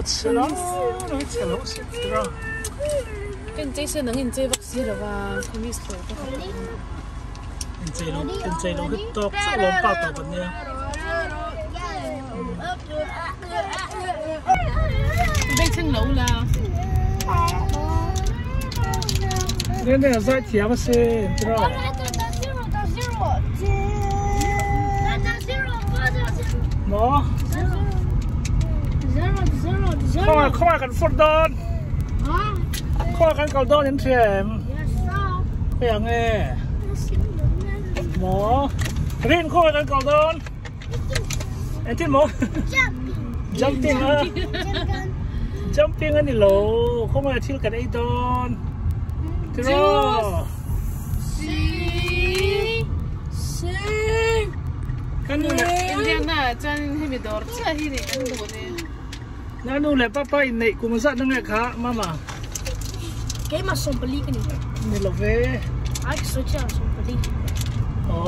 吃了，能吃了是知道。跟这些能跟这把戏了吧？肯定是不好。跟这路去多，这路八道本呢。被称楼啦。那个在甜不是知道？喏。ข้อกันฟุตดอนข้อกันเกาดอนยันเทียมเปียงเอ๋หมอเรียนข้อกันเกาดอนไอ้ที่หมอจัมปิ้งจัมปิ้งอันนี้โหลข้อมาที่กันไอ้ดอนที่รอกันดูเลยอินเดียน่ะจันให้มีดอร์ใช่ที่นี่กันดูเลยนั่นดูเลยป้าในกุมสัตนั่งไงคะมาม่าแกมาส่งไปลีกันนี่นี่หรอเว้ยไอ้สุดยอดส่งไปลีอ๋อ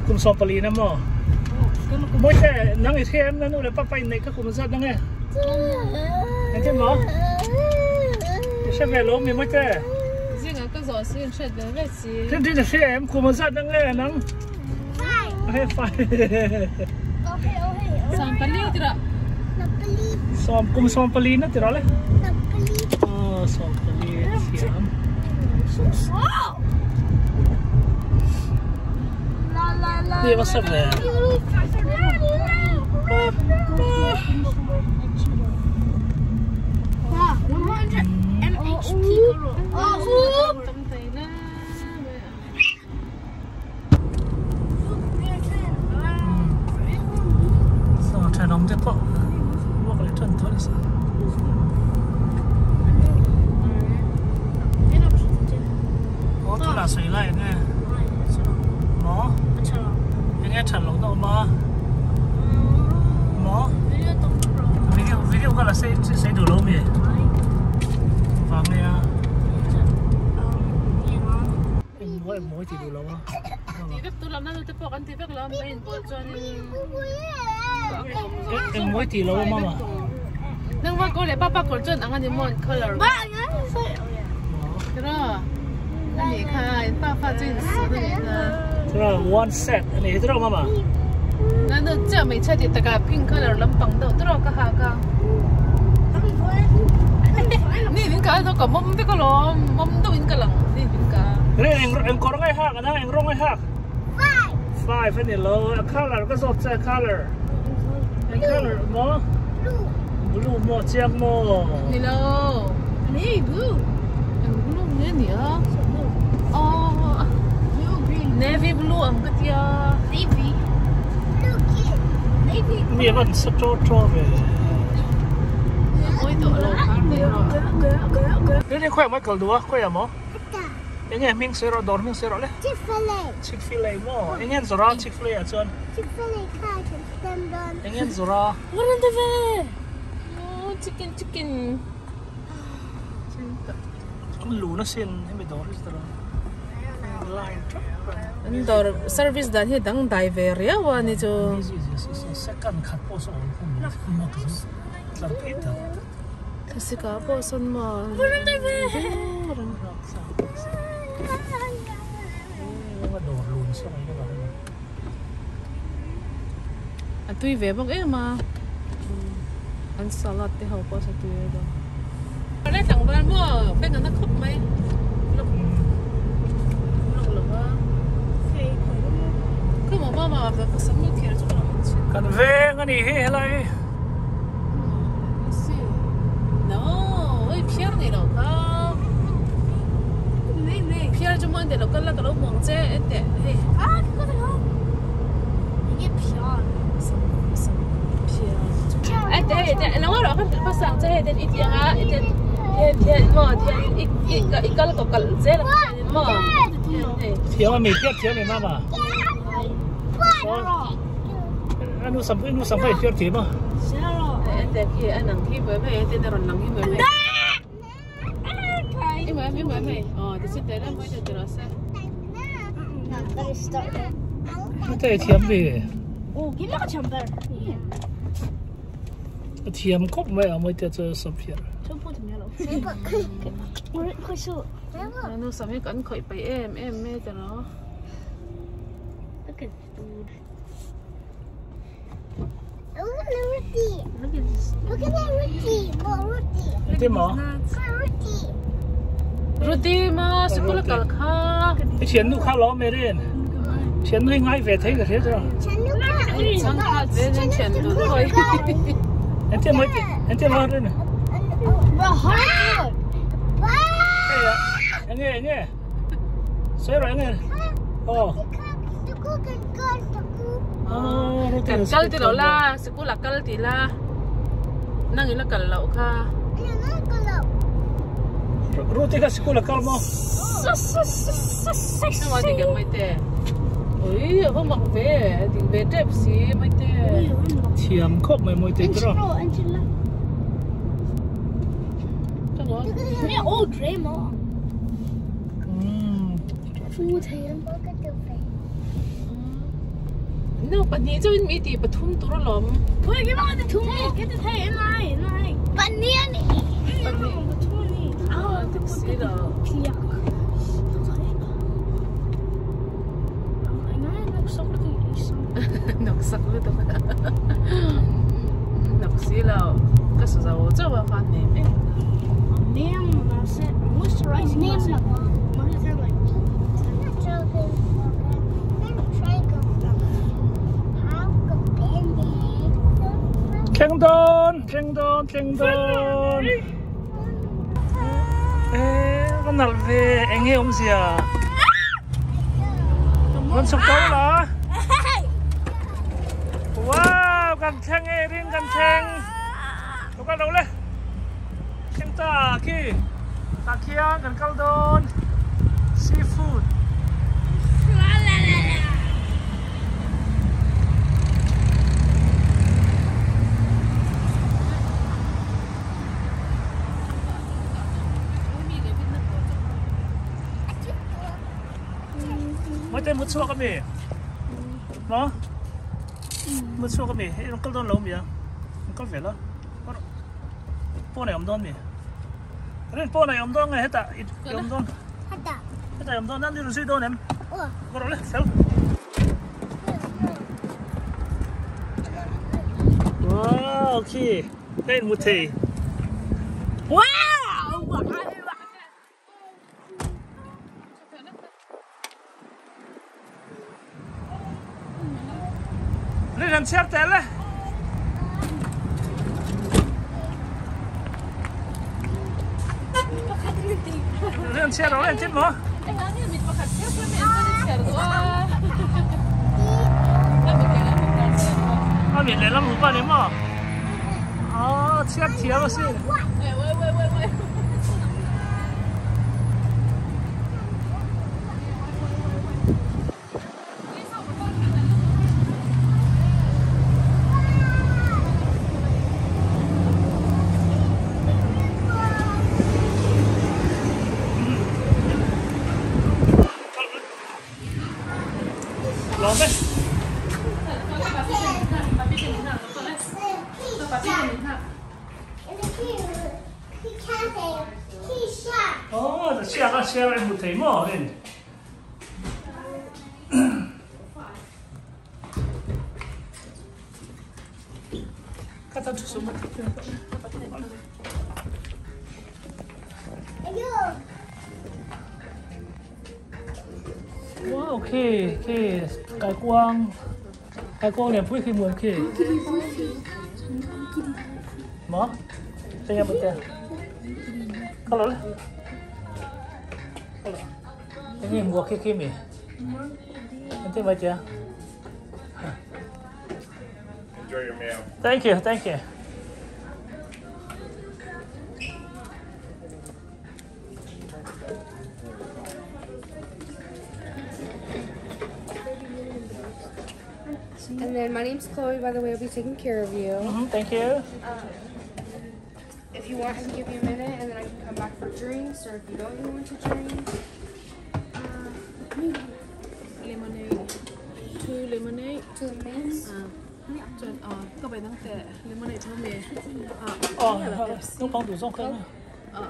กุมส่งไปลีนะหมอไม่ใช่นั่งไอ้เทียมนั่นดูเลยป้าในก็กุมสัตนั่งไงไอ้ที่หมอใช่ไหมล้มมีไม่ใช่จริงอ่ะก็สอนสิ่งเช่นเดิมเลยสิที่จะเทียมกุมสัตนั่งไงนั่งไฟส่งไปลีติระกุมส่งไปลีนะติระเลยอ๋อส่งไปลีเทียมนี่ว่าสับเลยน้องจะพอว่าก็เลยทนทนสิโอ้ตัวละสวยเลยเนี่ยหมอยังไงฉันลงตัวหมอวิดีโอก็ละใส่ดูรูปมั้ยฟังเลยอ่ะเอ็มวยที่ดูแล้ววะที่แบบตัวเราน่าจะพอกันที่แบบเราไม่เห็นตัวจนเอ็มวยที่เรามาม่านั่งว่าก็เลยป้าคนจนอันนี้มัน color บ้างั้นใช่ก็อันนี้ค่ะป้าฟ้าจริงสุดเลยนะก็ one set อันนี้ที่เรามาม่านั่นเราจะไม่ใช่ที่ตะการ pink color ลำปังเต่าที่เราก็หากันนี่ลิงกาเรากับมัมที่ก็ล้อมมัมตัวลิงกาหลังนี่ลิงกาเรื่องเอ็งก็ร้องไห้หักนะเอ็งร้องไห้หัก five นี่เรา color ก็สดใส color color หมอ blue หมอเจียงหมอนี่เรานี่ blue เนี่ยนี่อ่ะอ๋อ navy blue อันก็เดียว navy นี่มันสโตรเลยโอ้ยตัวเราเดี๋ยวค่อยมาเกลือค่อยอ่ะหมอยังไงมิงเซโรดอร์มิงเซโรเลยชิคฟิเล่หมอยังไงซาร่าชิคฟิเล่อ่ะจนชิคฟิเล่ค่ะฉันเต็มดอนยังไงซาร่าวันนั้นเด้อโอ้ชิคกินมันรู้นะเส้นให้ไปดอร์สตรอไลน์อันดอร์เซอร์วิสด้านที่ดังไดเวอร์เนี่ยวันนี้จะsecond cut พอสองคนมาตัวหลังพิษอ่ะสิกาพอสนมาวันนั้นเด้อว่าโดนลุนส่งยังไงอันตุยเว็บบอกมาอันสลัดที่เขาพอสตุยบ้างได้สั่งบ้านบ่เป็นกันนักขับไหมลงหรือว่าคือหมอมาแบบสมุทรเขียนจุดนั้นกันเวงอันนี้อะไรnoเฮ้ยเพี้ยนนี่หรอครับเพี้ยนจะมันเดี๋ยวเราก็แล้วก็เรามองเจ๊เด็ดเฮ้ยก็ได้ครับนี่เพี้ยนไอ้เด็ดแล้วว่าเราก็ภาษาเจ๊เด็ดอีกอย่างอ่ะเด็ดเทียนหม้อเทียนอีกก็แล้วก็เจ๊แล้วหม้อเที Tiam mà mì tiết tiam mì mama. Anh nu sampai tiết tiam mà. Anh đẹp kia anh nặng khi với mày anh tên là rồi nặng khi với mày. Em mày. Thì xin tới đó mới được rồi sao? Cái tiam về. Give me a jumper. Tiam cốc mày ở mới tiết cho sập here. Anh nu sampai cẩn khởi bay em mê cho nó. Look at food. Look at that roti. More roti. Tiam mà. Roti. Roti mà sẽ có là cả kha. Cái chuyện nu khá lo mày đến. Chuyện nu ngay về thấy là thế rồi. Chẳng hạn về nên chuyện nu thôi. Anh tiam mà đến. Nghe. Xoay rồi nghe. Kal ti lola, sekolah kal ti la. Nang ila kal lau kha. Roti ka sekolah kal mo. Nama di gang mai te. Oi, apa mak ve? Ding ve dep si mai te. Tiam cốc mày mới thấy rồi. Nè, old Dremo. Food here. No, but ni cho mi ti pathum tu ro lom. Oi, give me the two. Get the hay in line. Banana. Taxi da. Nok sak lu tu. Nok si la. Ka sa wo cho ba fan ni me. Name, that's it. Moisturizing. Name. Keng don. Con nào về anh nghe ông gì à? Con sọc câu là? Wow, gan cheng riêng gan cheng. Tụi con đâu lên? Cheng ta kia, gan câu don, seafood. Mới tên một số cái gì, nó, một số cái gì, nó có đơn lâu chưa, có vẻ đó, po này ông đơn gì, cái po này ông đơn này hết ta, ông đơn, hết ta ông đơn, đang đi rồi suy đơn em, có rồi đấy, sao? Wow, ok, tên một thì, Wow! Lên làm xe té lên. Lên xe đó lên chết nó. Miền này lắm không bao nhiêu mà. Chết thiệt mà xin. Lom đấy. Xe em một thấy mỏ lên. Cắt tao chút xuống. Wow, ok. Cái quang này vui khi muốn kì. Mỏ. Đây em một cái. Cắt lỗ lên. Ini buah kiki mi. Nanti baca. Enjoy your meal. Thank you. And then my name's Chloe, by the way. I'll be taking care of you. Thank you. If you want, I can give you a minute, and then I can come back for drinks, or if you don't want to drink. Lemonade. 2 lemonade. 2 lemonades. ก็ไปตั้งแต่ lemonade เท่าเมย์ ต้องฟังดูส่งเครื่อง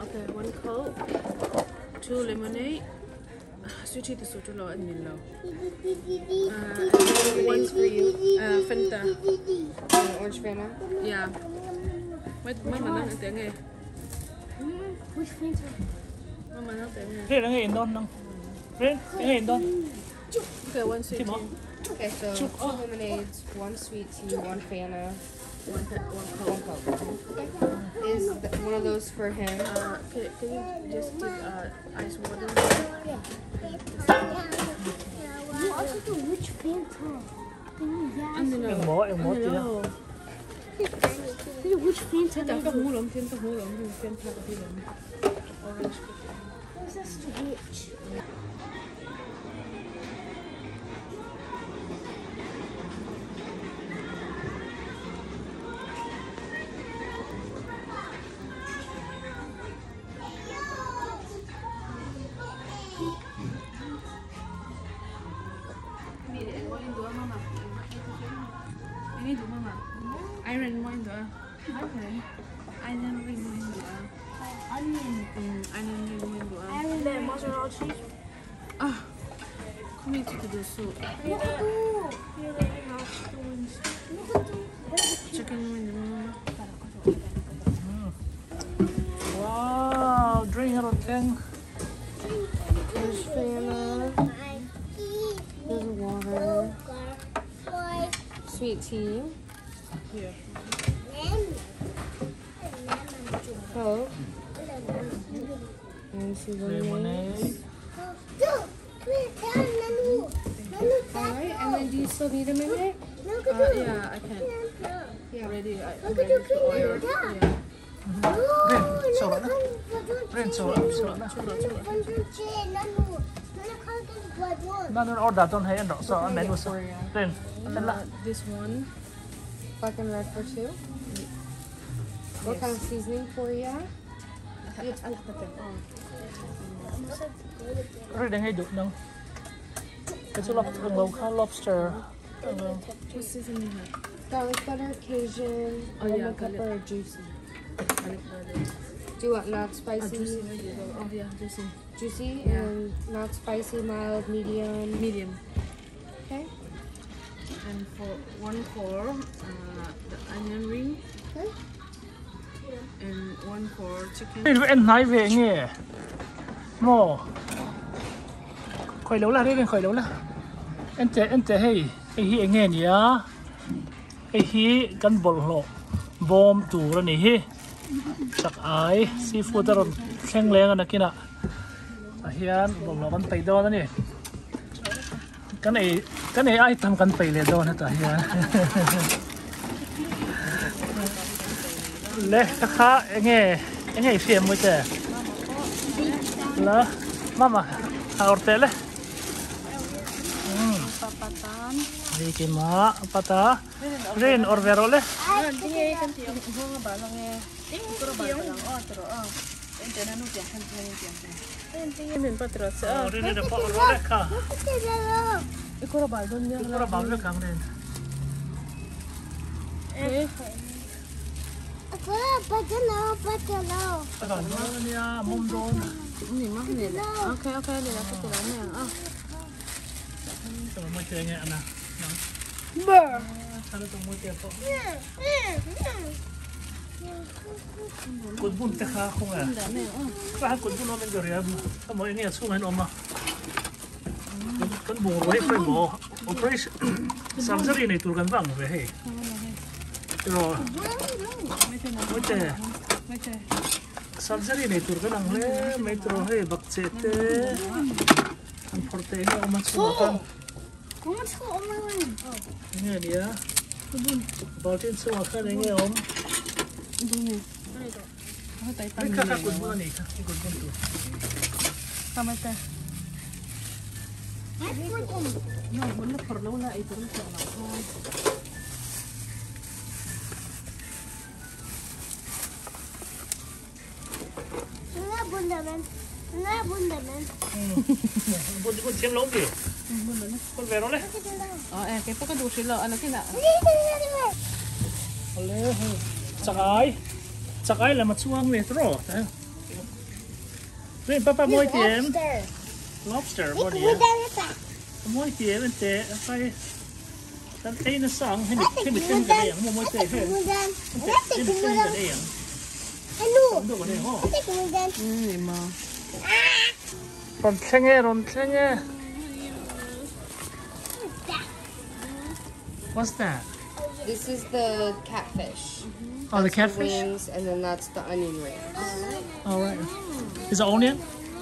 okay 1 coke 2 lemonade sweetie ที่สุดแล้วอันนี้แล้ว One for you. Fanta Orange Fanta. yeah ไม่มานั่งแต่ไง Which Fanta? ไม่มานั่งแต่ไง เรียนยังไงอินดอนน้องเรียนยังไงอินดอน okay 1 sweet tea Okay, so 2 lemonades, 1 sweet tea, 1 Fanta, 1 Coke. Is one of those for him? can you just give ice water Yeah. You also do which Fanta? anh đi em nào mỏ tía Which Fanta? chắc có hú lắm thêm có hú lắm thêm thao cái lắm orange What's this to which? ini dulu mama iron mo indo okay onion ring mo indo onion ring mo indo Then mozzarella cheese. come here to do soup chicken mo indo mama wow drink her thing There's Fanta. There's water. Sweet tea. here Coke. And 2 lemonades. Alright, and then do you still need a minute? yeah I can Yeah. ready I'm ready to order yeah ren so 나는 order don't hay anh rõ sợ anh này luôn sao ren this one Black and red for 2. What kind of seasoning for you? ren đang hay được đâu cái số lobster what seasoning here Garlic butter, Cajun, Oh, yeah, lemon garlic. pepper, or juicy. garlic butter Do you want not spicy? juicy oh yeah juicy Juicy Yeah. and not spicy, mild, medium. medium Okay. and for the onion ring Okay. and 1 for chicken em nói về nghe mò khỏi lâu là đây khỏi lâu là em te hey hi nghe nhỉ hi kan bol lo bom tu ra ni hi sak ai seafood ron kheng leng ana kina hian bol lo kan pai do na ni kan ei ai tam kan pai le do na ta hian le kha nghe phim mới te la mama aorte le đi cái má pata ren orvero le ren patro sa ren de pa le kha ikora ba don ya ora ba le kang ren Akan niya mum don ni ma ni okay okay ni la ka tira ni so mo che ana ano to mo che po kun bun ta kha khong a ka kun bun no men jori ab mo ni su han oma kan bo ro he mo operation surgery nei tur kan bang ve he ro mo che surgery nei tur kan ang le mai tro he bak che te an forte he oma chu kan nghe đi á bảo trên sông khá đấy nghe không cái khác quần bún này khác quần bún tủ Kamata. No, wala perlu lah itu lah. Bun chiếm lốm gì? Bun về nó đấy. Cái có cái đồ xí lợ nó cái nào? Chắc ai là mặt xuông về rồi. Đây, papa môi tiệm. Lobster, bao nhiêu? Môi tiệm bên tệ, phải. Cái nó sáng hay bị chân cái này, môi tệ hết. Cái bị chân cái này. Không được cái này hả? Mà. ron 챙해. What's that? This is the catfish. Oh, the That's catfish? wings, and then that's the onion rings. All right. Is it onion?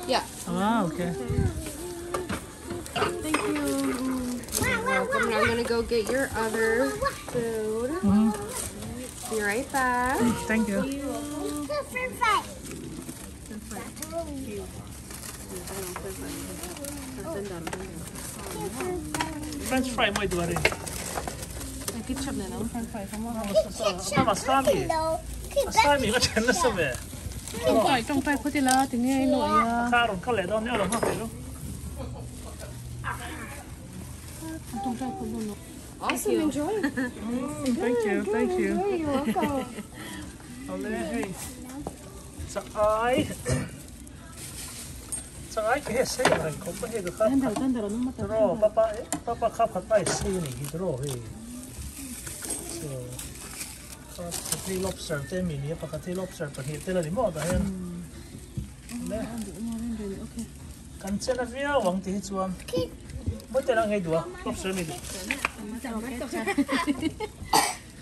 Yeah. Ah, okay. Thank you. You're welcome. Now I'm gonna go get your other food. Be right back. Thank you. French fry mới được rồi. Ketchup này nó phải không ngon. Wasabi. Wasabi có chén là sao vậy? Trong phải có thể là tiếng nghe nội. Cá rồi có lẽ đó nếu là không phải đâu. Trong phải có luôn. Awesome. Enjoy. Thank you. You're welcome. Hey. Sakay kaya sa'yo rin ko pa hito ka. Tanda nung mata. Pero papa kapatay sa'yo ni hidro eh. So kapatay lobster temi niya pakatay lobster pa hito na mo dahil. Okay. Kanchen na via wang ti chuan. Mo te lang dua lobster mi.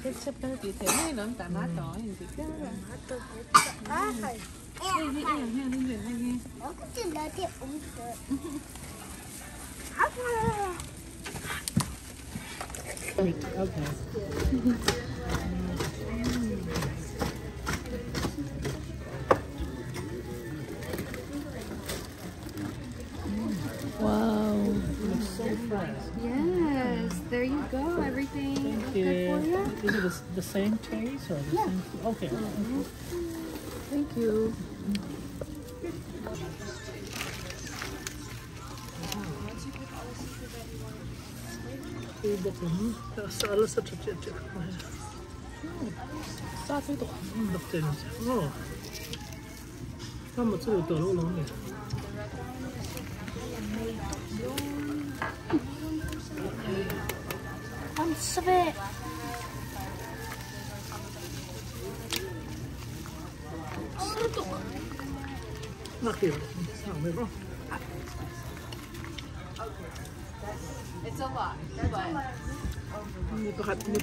Ketchup cái gì thế này nó tạt mát đó hình gì đó. Wow. So fresh. Yes. There you go. Everything okay for you. Is it the same taste or the same? Okay. Thank you. Sala sa chit. Sao thế tục? Đập tiền. Oh. Sao mà chưa được lâu lắm nhỉ? I'm sorry. Nakil. Sao vậy bro? It's a lot, but Hindi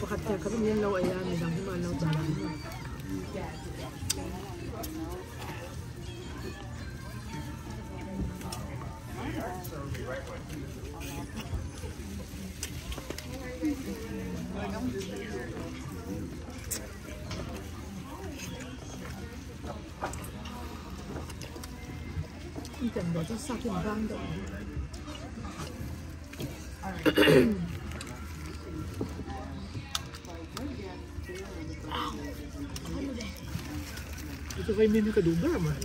pa kaya kami niyan law ayan, nang himalaw tayo. Ang ganda ito sa akin banda. Ito kay Mimi kadugar man.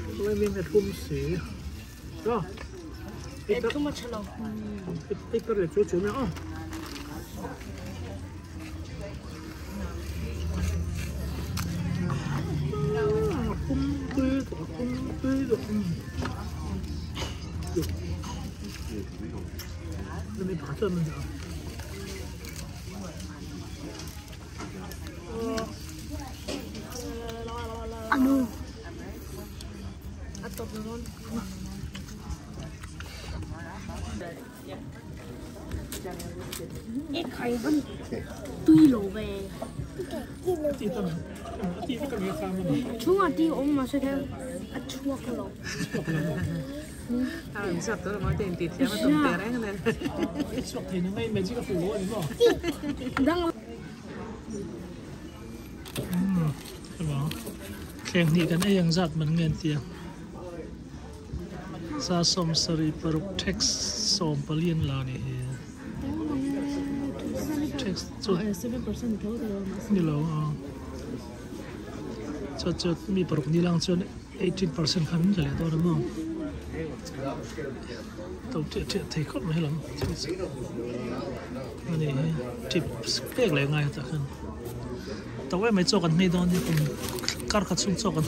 Ito kay Mimi at kumsi. So. Ito machalong. Ito rin chuchu na oh. Let me pass them down. Ano? Atop naman. Ít khay vẫn tuy lỗ về. Chúng là đi ống mà sẽ theo chua cái lỗ. Sắp tới là nói tiền tịt theo nó tùm tè đấy này. Sọc thì nó ngay mấy chiếc phụ lỗ đúng không? Đang Khen thì cái nàyยังgiật mình nghe tiếng. sa som sari peruk text som palian la ni he text so 7% total. ni lo cho mi peruk ni lang chon 18% khan jale to mo tàu chạy thấy khóc mấy lắm này chip spek lại ngay ta khăn tàu em mấy cho cần mấy đòn thì cũng cắt cắt xuống cho cần